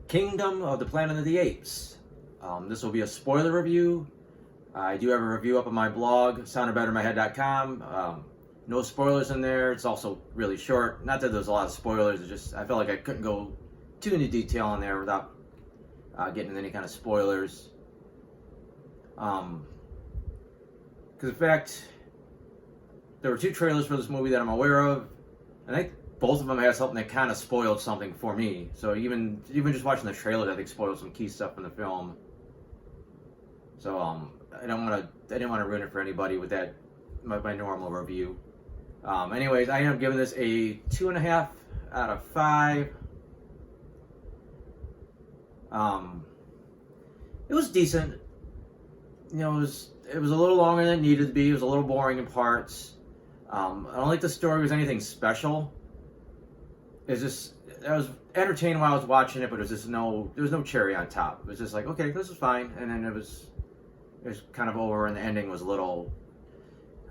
Kingdom of the Planet of the Apes. This will be a spoiler review. I do have a review up on my blog, soundedbettermyhead.com. No spoilers in there. It's also really short. Not that there's a lot of spoilers. It's just I felt like I couldn't go too into detail in there without getting into any kind of spoilers. Because in fact, there were two trailers for this movie that I'm aware of, and I think both of them had something that kind of spoiled something for me. So even just watching the trailers, I think spoiled some key stuff in the film. So I didn't want to ruin it for anybody with that my normal review. Anyways, I ended up giving this a 2.5 out of 5. It was decent. You know, it was a little longer than it needed to be. It was a little boring in parts. I don't think the story was anything special. It's just I was entertained while I was watching it, but there was no cherry on top. It was just like, okay, this is fine, and then it was kind of over, and the ending was a little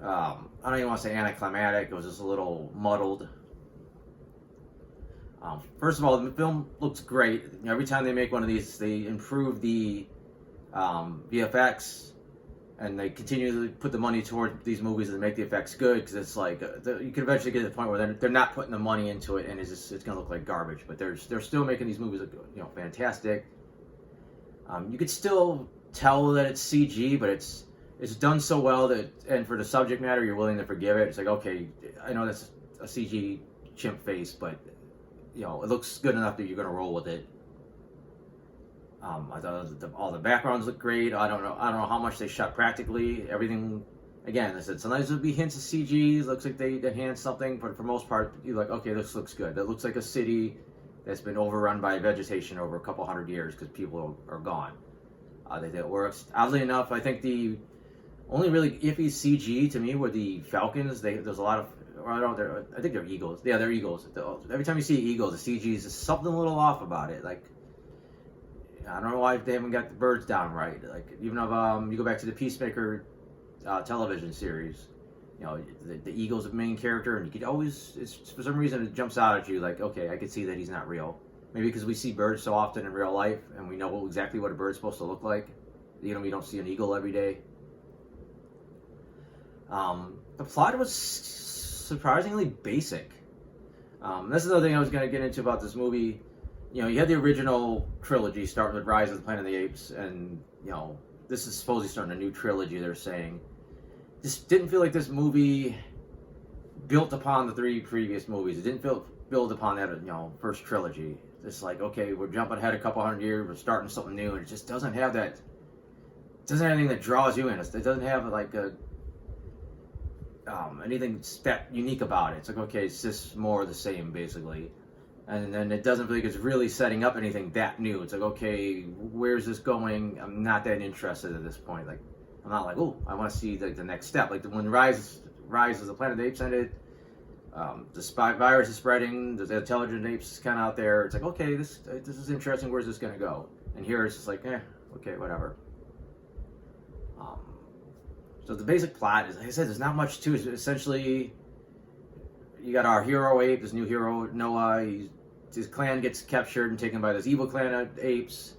I don't even want to say anticlimactic. It was just a little muddled. First of all, the film looks great. You know, every time they make one of these, they improve the VFX, and they continually put the money toward these movies and make the effects good, because it's like you could eventually get to the point where they're not putting the money into it, and it's going to look like garbage. But they're still making these movies look, you know, fantastic. You could still tell that it's CG, but it's done so well that, and for the subject matter, you're willing to forgive it. It's like, okay, I know that's a CG chimp face, but you know, it looks good enough that you're going to roll with it. I thought all the backgrounds look great. I don't know how much they shot practically. Everything, again, I said sometimes there'll be hints of CG. It looks like they enhanced something, but for the most part, you're like, okay, this looks good. That looks like a city that's been overrun by vegetation over a couple hundred years because people are gone. They think it works. Oddly enough, I think the only really iffy CG to me were the falcons. There's a lot of, or I think they're eagles. Yeah, they're eagles. Every time you see eagles, the CG is just something a little off about it. Like, I don't know why they haven't got the birds down right. Like, even if you go back to the Peacemaker television series, you know, the eagle's the main character, and you could always, for some reason, it jumps out at you like, okay, I can see that he's not real. Maybe because we see birds so often in real life, and we know exactly what a bird's supposed to look like. You know, we don't see an eagle every day. The plot was surprisingly basic. This is another thing I was going to get into about this movie. You know, you had the original trilogy starting with Rise of the Planet of the Apes, and, you know, this is supposedly starting a new trilogy, they're saying. Just didn't feel like this movie built upon the 3 previous movies. It didn't build upon that, you know, first trilogy. It's like, okay, we're jumping ahead a couple hundred years, we're starting something new, and it just doesn't have that, it doesn't have anything that draws you in. It doesn't have, like, anything that unique about it. It's like, okay, it's just more of the same, basically. And then it doesn't feel like it's really setting up anything that new. It's like, okay, where's this going? I'm not that interested at this point. Like, I'm not like, oh, I want to see the next step. Like when Rise of the Planet of the Apes ended, the spy virus is spreading. The intelligent apes is kind of out there. It's like, okay, this is interesting. Where's this gonna go? And here it's just like, okay, whatever. So the basic plot is, like I said, there's not much to it. Essentially, you got our hero ape, this new hero, Noah. His clan gets captured and taken by this evil clan of apes.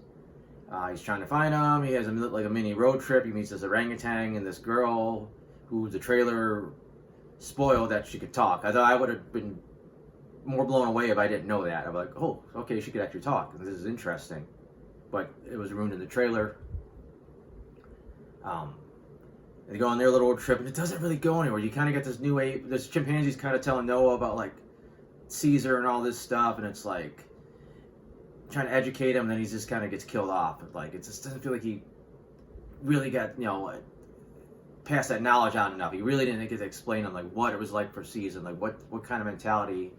He's trying to find them. He has a mini road trip. He meets this orangutan and this girl who the trailer spoiled that she could talk. I thought I would have been more blown away if I didn't know that. I'm like, oh, okay, she could actually talk. This is interesting. But it was ruined in the trailer. They go on their little road trip, and it doesn't really go anywhere. You kind of get this new ape, this chimpanzee's kind of telling Noah about, like, Caesar and all this stuff, and it's like trying to educate him, and then he just kind of gets killed off. Like, it just doesn't feel like he really got, you know, passed that knowledge on enough. He really didn't get to explain him, like, what it was like for Caesar, like what kind of mentality,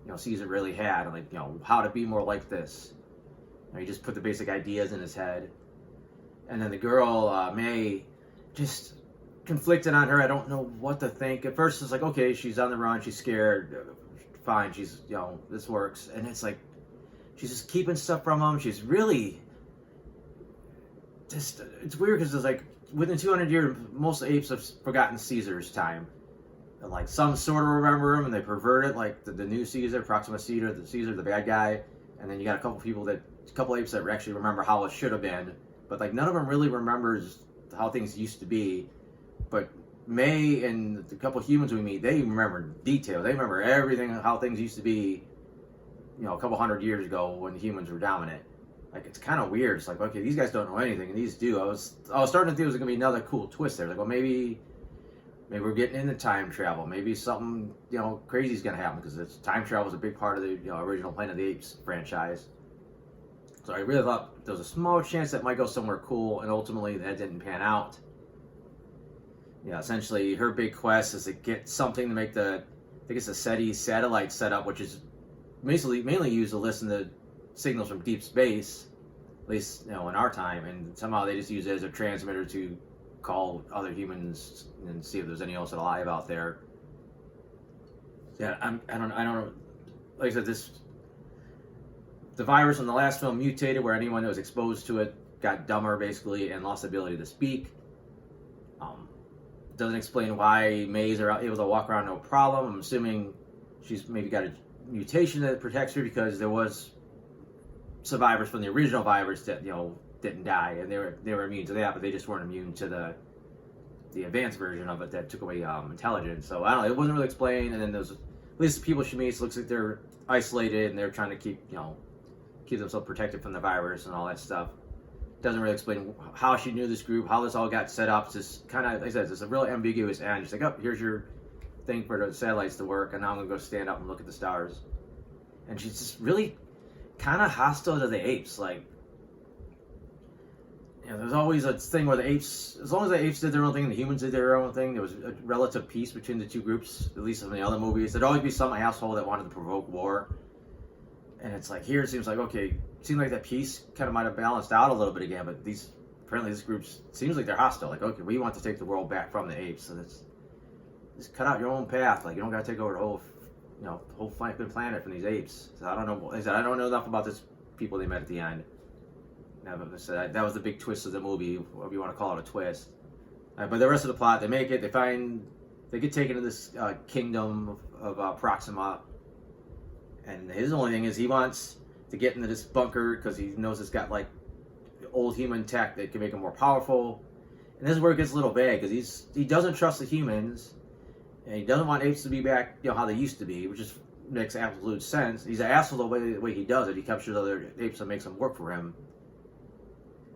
you know, Caesar really had, and, like, you know, how to be more like this. You know, he just put the basic ideas in his head. And then the girl, May, just conflicted on her. I don't know what to think. At first it's like, okay, she's on the run, she's scared, fine, she's, you know, this works. And it's like, she's just keeping stuff from him. She's really just, it's weird because it's like, within 200 years, most apes have forgotten Caesar's time. And like, some sort of remember him, and they pervert it, like the new Caesar, Proxima Caesar, the bad guy. And then you got a couple people that a couple apes that actually remember how it should have been, but like none of them really remembers how things used to be. But May and the couple humans we meet, they remember detail. They remember everything, how things used to be, a couple hundred years ago when humans were dominant. Like, it's kind of weird. It's like, okay, these guys don't know anything, and these do. I was starting to think it was gonna be another cool twist there. Like, well, maybe we're getting into time travel. Maybe something crazy is gonna happen, because time travel is a big part of the original Planet of the Apes franchise. So I really thought there was a small chance that might go somewhere cool, and ultimately that didn't pan out. Essentially her big quest is to get something to make I think it's the SETI satellite setup, which is mainly used to listen to signals from deep space, at least in our time, and somehow they just use it as a transmitter to call other humans and see if there's any else alive out there. Yeah, I don't know. Like I said, the virus in the last film mutated, where anyone that was exposed to it got dumber basically and lost the ability to speak. Doesn't explain why Mays are able to walk around no problem. I'm assuming she's maybe got a mutation that protects her, because there was survivors from the original virus that didn't die, and they were immune to that, but they just weren't immune to the advanced version of it that took away intelligence. So I don't know. It wasn't really explained. And then there's at least the people she meets looks like they're isolated and they're trying to keep themselves protected from the virus and all that stuff. Doesn't really explain how she knew this group, how this all got set up. It's just kind of, like I said, it's a real ambiguous end. She's like, oh, here's your thing for the satellites to work, and now I'm going to go stand up and look at the stars. And she's just really kind of hostile to the apes. Like, there's always a thing where the apes, as long as the apes did their own thing and the humans did their own thing, there was a relative peace between the two groups, at least in the other movies. There'd always be some asshole that wanted to provoke war. And it's like, here it seems like, okay, it seemed like that peace kind of might have balanced out a little bit again, but apparently this group seems like they're hostile. Like, okay, we want to take the world back from the apes, so just cut out your own path. Like, you don't got to take over the whole fucking planet from these apes. So I don't know. Like I said, I don't know enough about this people they met at the end. That was the big twist of the movie, whatever you want to call it, a twist. But the rest of the plot, they make it. They get taken to this kingdom of Proxima. And his only thing is he wants to get into this bunker because he knows it's got like old human tech that can make him more powerful. And this is where it gets a little vague, because he doesn't trust the humans, and he doesn't want apes to be back how they used to be, which just makes absolute sense. He's an asshole the way he does it. He captures other apes and makes them work for him.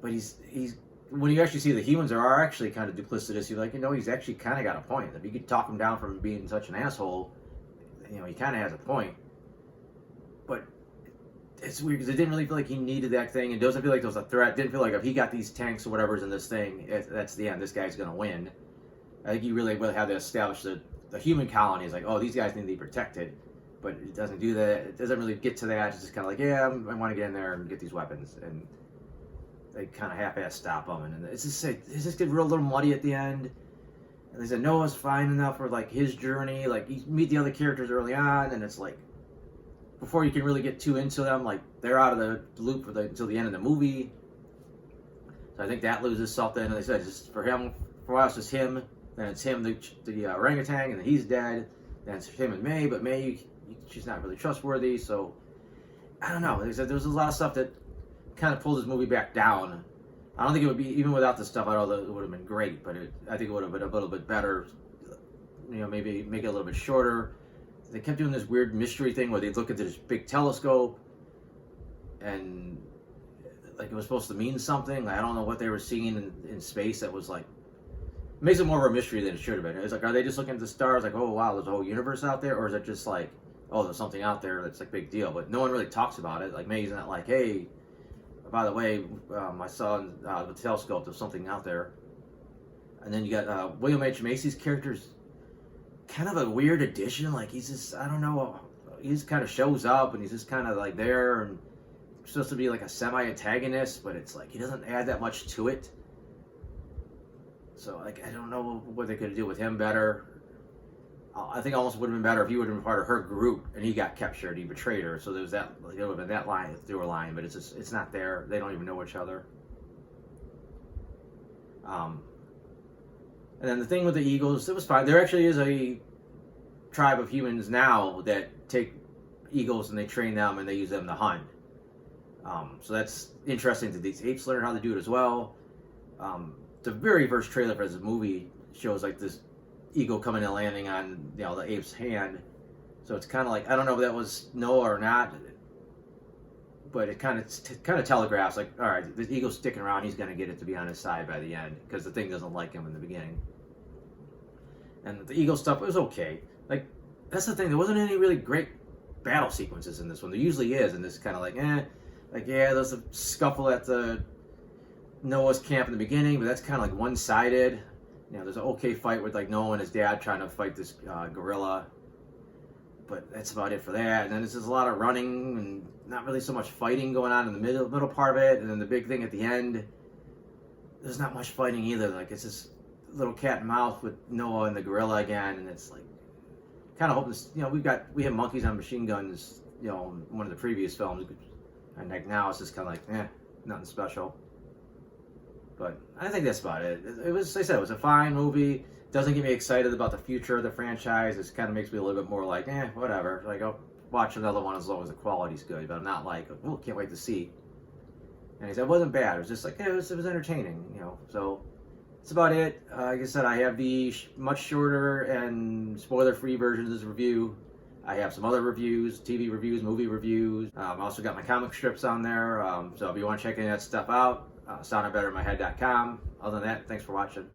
But he's when you actually see the humans are actually kind of duplicitous, you're like, he's actually kind of got a point. If you could talk him down from being such an asshole, he kind of has a point. But it's weird because it didn't really feel like he needed that thing. It doesn't feel like there was a threat. It didn't feel like if he got these tanks or whatever's in this thing, that's the end. This guy's going to win. I think you really had to establish the human colony. Is like, oh, these guys need to be protected. But it doesn't do that. It doesn't really get to that. It's just kind of like, yeah, I want to get in there and get these weapons. And they kind of half-ass stop them. And it's just get real little muddy at the end. And they said Noah's fine enough for like his journey. Like, you meet the other characters early on, and it's like, before you can really get too into them, like, they're out of the loop until the end of the movie. So I think that loses something. And they said, just for him, for us, it's him. Then it's him, the orangutan, and then he's dead. Then it's him and May, but May, she's not really trustworthy. So I don't know. They said there was a lot of stuff that kind of pulled this movie back down. I don't think it would be, even without the stuff, I don't know, it would have been great, but I think it would have been a little bit better. Maybe make it a little bit shorter. They kept doing this weird mystery thing where they'd look into this big telescope and like it was supposed to mean something. Like, I don't know what they were seeing in space that was like, it makes it more of a mystery than it should have been. It's like, are they just looking at the stars like, oh wow, there's a whole universe out there? Or is it just like, oh, there's something out there that's like a big deal? But no one really talks about it. Like, May's not like, hey, by the way, I saw with the telescope there's something out there. And then you got William H. Macy's character's kind of a weird addition. Like, he's just, I don't know, he just kind of shows up and he's just kind of like there and supposed to be like a semi-antagonist, but it's like he doesn't add that much to it. So like, I don't know what they could do with him better. I think almost would have been better if he would have been part of her group and he got captured, he betrayed her. So there was that, like, there would have been that line through a line, but it's not there. They don't even know each other. And then the thing with the eagles, it was fine. There actually is a tribe of humans now that take eagles and they train them and they use them to hunt. So that's interesting that these apes learn how to do it as well. The very first trailer for this movie shows like this eagle coming and landing on the ape's hand. So it's kind of like, I don't know if that was Noah or not, but it kind of telegraphs like, all right, the eagle's sticking around. He's going to get it to be on his side by the end because the thing doesn't like him in the beginning. And the eagle stuff, it was okay. Like, that's the thing. There wasn't any really great battle sequences in this one. There usually is, and this kind of like, like, yeah, there's a scuffle at the Noah's camp in the beginning, but that's kind of like one-sided. There's an okay fight with like Noah and his dad trying to fight this gorilla, but that's about it for that. And then there's just a lot of running and not really so much fighting going on in the middle part of it. And then the big thing at the end, there's not much fighting either. Like, it's this little cat and mouse with Noah and the gorilla again, and it's like kind of hoping we have monkeys on machine guns, in one of the previous films, and like now it's just kind of like nothing special. But I think that's about it. It was, like I said, it was a fine movie. Doesn't get me excited about the future of the franchise. It kind of makes me a little bit more like, whatever. Like, I'll watch another one as long as the quality's good. But I'm not like, oh, can't wait to see. And he said, it wasn't bad. It was just like, it was entertaining, So that's about it. Like I said, I have the much shorter and spoiler-free version of this review. I have some other reviews, TV reviews, movie reviews. I also got my comic strips on there. So if you want to check any of that stuff out, soundedbetterинmyhead.com. Other than that, thanks for watching.